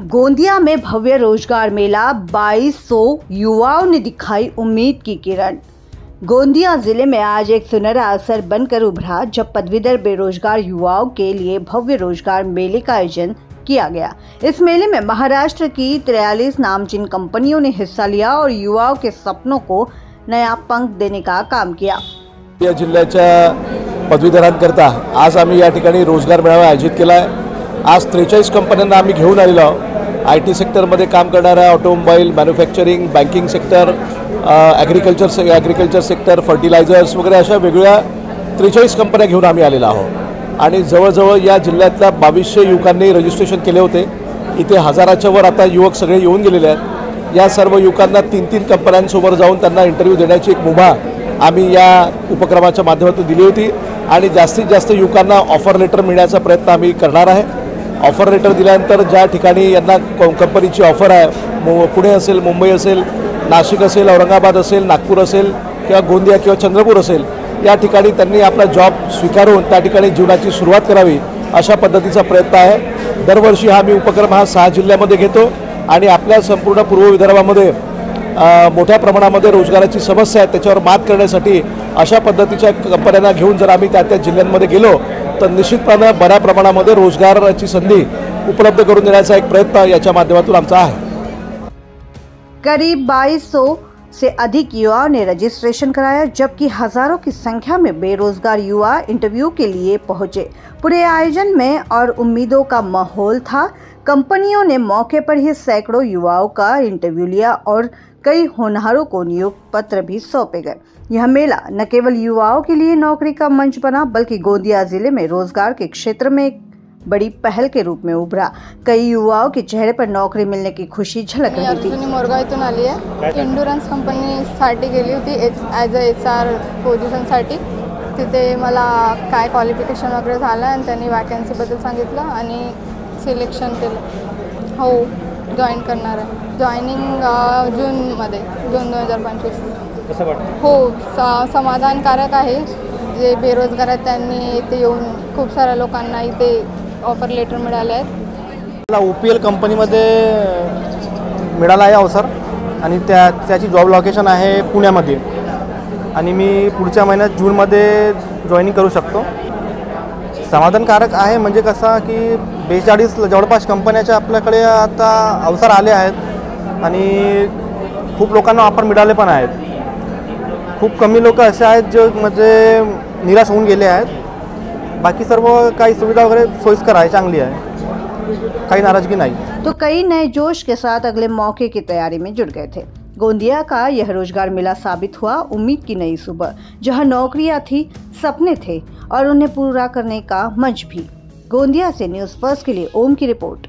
गोंदिया में भव्य रोजगार मेला 2200 युवाओं ने दिखाई उम्मीद की किरण। गोंदिया जिले में आज एक सुनहरा अवसर बनकर उभरा जब पदवीधर बेरोजगार युवाओं के लिए भव्य रोजगार मेले का आयोजन किया गया। इस मेले में महाराष्ट्र की 43 नामचीन कंपनियों ने हिस्सा लिया और युवाओं के सपनों को नया पंख देने का काम किया। या जिल्ह्याच्या पदवीधरांकरता आज आम्ही या ठिकाणी रोजगार मेळावा आयोजित केला आहे। आज 43 कंपन्यांना आम्ही घेऊन आलेलो आहोत। IT सेक्टरमध्ये काम करणाऱ्या automobile, manufacturing, banking sector, agriculture sector, fertilizers वगैरे अशा वेगळ्या 43 कंपन्या घेऊन आम्ही आलेलो आहोत आणि जवळजवळ या जिल्ह्यातल्या 2200 युवकांनी रजिस्ट्रेशन केले होते। इथे हजाराच्या वर आता युवक सगळे येऊन गेलेले आहेत। या सर्व युवकांना 3-3 कंपन्यांसमोर जाऊन त्यांना इंटरव्ह्यू देण्याची एक मुभा आम्ही या उपक्रमाच्या माध्यमातून दिली होती आणि जास्तीत जास्त युवकांना ऑफर लेटर मिळण्याचा प्रयत्न आम्ही करणार आहे। ऑफर लेटर दिल्यानंतर ज्या ठिकाणी यांना कंपनीची ऑफर आहे, पुणे असेल, मुंबई असेल, नाशिक असेल, औरंगाबाद असेल, नागपूर असेल किंवा गोंदिया किंवा चंद्रपूर असेल, या ठिकाणी त्यांनी आपला जॉब स्वीकारून त्या ठिकाणी जीवनाची सुरुवात करावी अशा पद्धतीचा प्रयत्न आहे। दरवर्षी हा मी उपक्रम 6 जिल्ह्यामध्ये घेतो आणि आपल्या संपूर्ण पूर्व विदर्भामध्ये मोठ्या प्रमाणामध्ये रोजगाराची समस्या आहे, त्याच्यावर मात करण्यासाठी अशा पद्धतीच्या कंपन्यांना घेऊन जर आम्ही त्या जिल्ह्यांमध्ये गेलो तर निश्चितपणे बऱ्या प्रमाणामध्ये रोजगाराची संधी उपलब्ध करून देण्याचा एक प्रयत्न याच्या माध्यमातून आमचा आहे। करीब 2200 से अधिक युवाओं ने रजिस्ट्रेशन कराया, जबकि हजारों की संख्या में बेरोजगार युवा इंटरव्यू के लिए पहुंचे। पूरे आयोजन में और उम्मीदों का माहौल था। कंपनियों ने मौके पर ही सैकड़ों युवाओं का इंटरव्यू लिया और कई होनहारों को नियुक्ति पत्र भी सौंपे गए। यह मेला न केवल युवाओं के लिए नौकरी का मंच बना, बल्कि गोंदिया जिले में रोजगार के क्षेत्र में एक बड़ी पहल के रूप में उभरा। कई युवाओं के चेहरे पर नौकरी मिलने की खुशी झलक रही थी। अर्जुनी मोरगावतून आली आहे। इंडुरन्स कंपनीसाठी गेली होती ॲज अ HR पोझिशनसाठी। तिथे मला काय क्वालिफिकेशन वगैरे झालं आणि त्यांनी वॅकन्सीबद्दल सांगितलं आणि सिलेक्शन केलं। हो, जॉईन करणार आहे। जॉईनिंग जूनमध्ये, जून 2025। कसं वाटतं? हो, समाधानकारक आहे। जे बेरोजगार आहेत त्यांनी इथे येऊन खूप साऱ्या लोकांना इथे ऑफर लेटर मिळाले आहेत। मला OPL कंपनीमध्ये मिळाला आहे अवसर आणि त्याची जॉब लोकेशन आहे पुण्यामध्ये आणि मी पुढच्या महिन्यात जूनमध्ये जॉईनिंग करू शकतो। समाधानकारक आहे म्हणजे कसं की 42 जवळपास कंपन्याच्या आपल्याकडे आता अवसर आले आहेत आणि खूप लोकांना ऑफर मिळाले पण आहेत। खूप कमी लोक असे आहेत जो म्हणजे निराश होऊन गेले आहेत। बाकी सर्व काही सुविधा वगैरे सोयीस्कर आहे, चांगली आहे, काही नाराजगी नहीं। तो कई नए जोश के साथ अगले मौके की तैयारी में जुट गए थे। गोंदिया का यह रोजगार मेला साबित हुआ उम्मीद की नई सुबह, जहां नौकरियां थी, सपने थे और उन्हें पूरा करने का मंच भी। गोंदिया से न्यूज़ फर्स्ट के लिए ओम की रिपोर्ट।